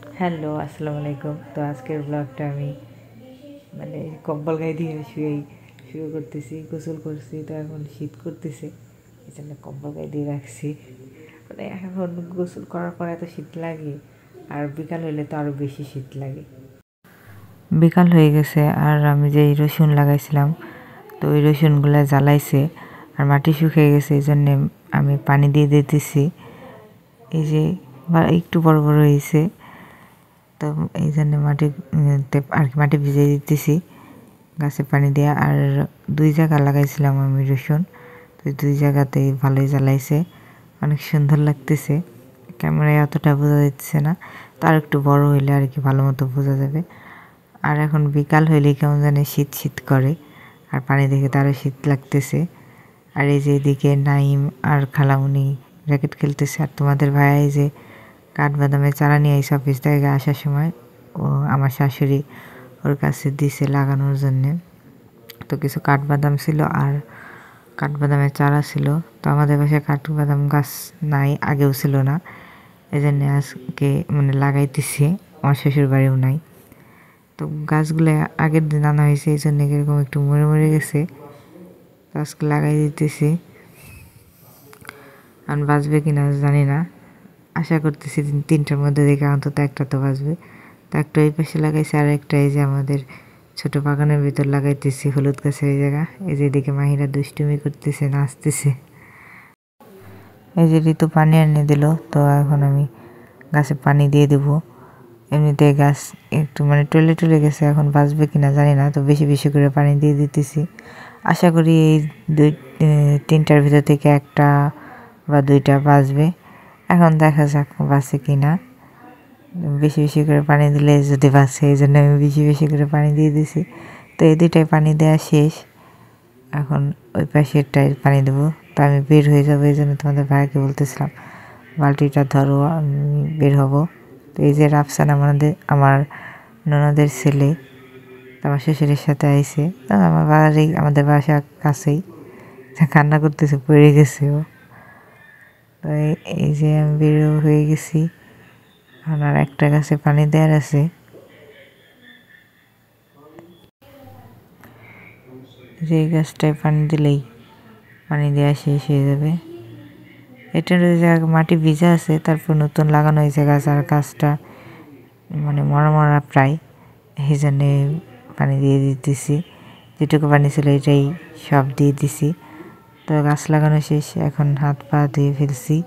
Hello, আসসালামু আলাইকুম। তো আজকের ব্লগটা আমি কম্বল গায়ে দিয়ে শুরু করতেছি। গোসল করছি, তো এখন শীত করতেছে, এই জন্য কম্বল গায়ে দিয়ে রাখছি। এখন গোসল করার পর এত শীত লাগে, আর বিকাল হইলে তো আরও বেশি শীত লাগে। বিকাল হয়ে গেছে, আর আমি যে রসুন লাগাইছিলাম, তো ওই রসুনগুলো জ্বালাইছে আর মাটি শুকিয়ে গেছে, এই জন্যে আমি পানি দিয়ে দিতেছি। এই যে একটু বড় বড় হয়েছে, তো এই জন্য মাটি ভিজিয়ে দিতেছি গাছে পানি দিয়ে। আর 2 জায়গা লাগাইছিলাম আমি রসুন, তো 2 জায়গাতেই ভালোই জ্বালাইছে, অনেক সুন্দর লাগতেছে। ক্যামেরায় অতটা বোঝা যাচ্ছে না, তার একটু বড় হইলে আর কি ভালো মতো বোঝা যাবে। আর এখন বিকাল হইলে কেমন জানি শীত শীত করে, আর পানি দেখে তারও শীত লাগতেছে। আর এই যে এদিকে নাইম আর খালামুনি র্যাকেট খেলতেছে, আর তোমাদের ভাইয়া এই যে কাঠবাদামের চারা নিয়ে আইসে অফিস থেকে আসার সময়, ও আমার শাশুড়ি ওর কাছে দিছে লাগানোর জন্যে। তো কিছু কাঠবাদাম ছিল আর কাঠবাদামের চারা ছিল। তো আমাদের বাসায় কাঠবাদাম গাছ নাই, আগেও ছিল না, এই জন্যে আজকে লাগাইতেছি। আমার শ্বশুর বাড়িও নাই, তো গাছগুলো আগের দিন আনা হয়েছে, এই জন্য এরকম একটু মরে মরে গেছে। তো আজকে লাগাই দিতেছি, আর বাঁচবে কিনা জানি না, আশা করতেছি 3টার মধ্যে দেখে অন্তত একটা তো বাঁচবে। তো একটা এই পাশে লাগাইছি, আর একটা এই যে আমাদের ছোট বাগানের ভিতর লাগাইতেছি হলুদ গাছের এই জায়গা। এই যে এদিকে মাহিরা দুষ্টুমি করতেছে, নাচতেছে। এই যে ঋতু পানি এনে দিল, তো এখন আমি গাছে পানি দিয়ে দেবো। এমনিতে গাছ একটু টলে টলে গেছে, এখন বাঁচবে কিনা জানি না, তো বেশি বেশি করে পানি দিয়ে দিতেছি। আশা করি এই 3টার ভিতর থেকে একটা বা 2টা বাঁচবে। এখন দেখা যাক বাঁচে কিনা। বেশি বেশি করে পানি দিলে যদি বাঁচে, এই জন্য আমি বেশি বেশি করে পানি দিয়ে দিছি। তো এই 2টায় পানি দেওয়া শেষ, এখন ওই পাশেরটায় পানি দেবো। তো আমি বের হয়ে যাবো, এই জন্য তোমাদের ভাইকে বলতেছিলাম বালতিটা ধরো, আমি বের হব। তো এই যে রাফসান আমার ননদের ছেলে, আমার শ্বশুরের সাথে আইছে, আমাদের বাসার কাছেই, কান্না করতেছে, পড়ে গেছে ও। তো এই যে আমি বের হয়ে গেছি, আর একটা গাছে পানি দেওয়ার আছে। যে গাছটায় পানি দিলেই পানি দেওয়া শেষ হয়ে যাবে। এটার যে মাটি ভিজা আছে, তারপর নতুন লাগানো হয়েছে গাছ, আর গাছটা মরা মরা প্রায়, এই জন্যে পানি দিয়ে দিতেছি। যেটুকু পানি ছিল এটাই সব দিয়ে দিছি। তো গাছ লাগানো শেষ, এখন হাত পা ধুয়ে ফেলছি।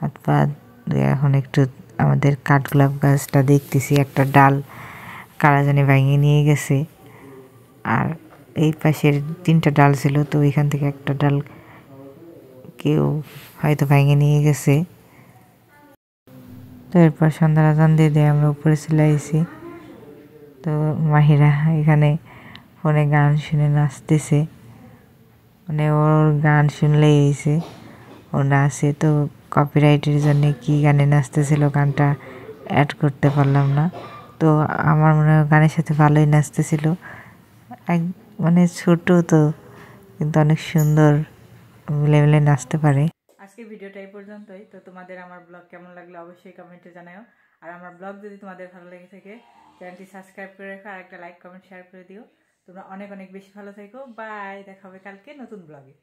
হাত পা ধুয়ে এখন একটু আমাদের কাঠগোলাপ গাছটা দেখতেছি, একটা ডাল কারা জানি ভেঙে নিয়ে গেছে। আর এই পাশের 3টা ডাল ছিল, তো ওইখান থেকে একটা ডাল কেউ হয়তো ভেঙে নিয়ে গেছে। তো এরপর সন্ধ্যার আজান দিয়ে আমরা উপরে চলে আইছি। তো মাহিরা এখানে ফোনে গান শুনে নাচতেছে, ওর গান শুনলেই হয়েছে, ও নাচে। তো কপিরাইটের জন্য কি গানে নাচতেছিল, গানটা অ্যাড করতে পারলাম না। তো আমার মনে হয় গানের সাথে ভালোই নাচতেছিল। এক ছোট তো, কিন্তু অনেক সুন্দর মিলে মিলে নাচতে পারে। আজকের ভিডিওটা এই পর্যন্তই। তো তোমাদের আমার ব্লগ কেমন লাগলো অবশ্যই কমেন্টে জানাও। আর আমার ব্লগ যদি তোমাদের ভালো লেগে থাকে, চ্যানেলটি সাবস্ক্রাইব করে রাখো, আর একটা লাইক কমেন্ট শেয়ার করে দিও। তোমরা অনেক অনেক বেশি ভালো থেকো। বাই, দেখা হবে কালকে নতুন ব্লগে।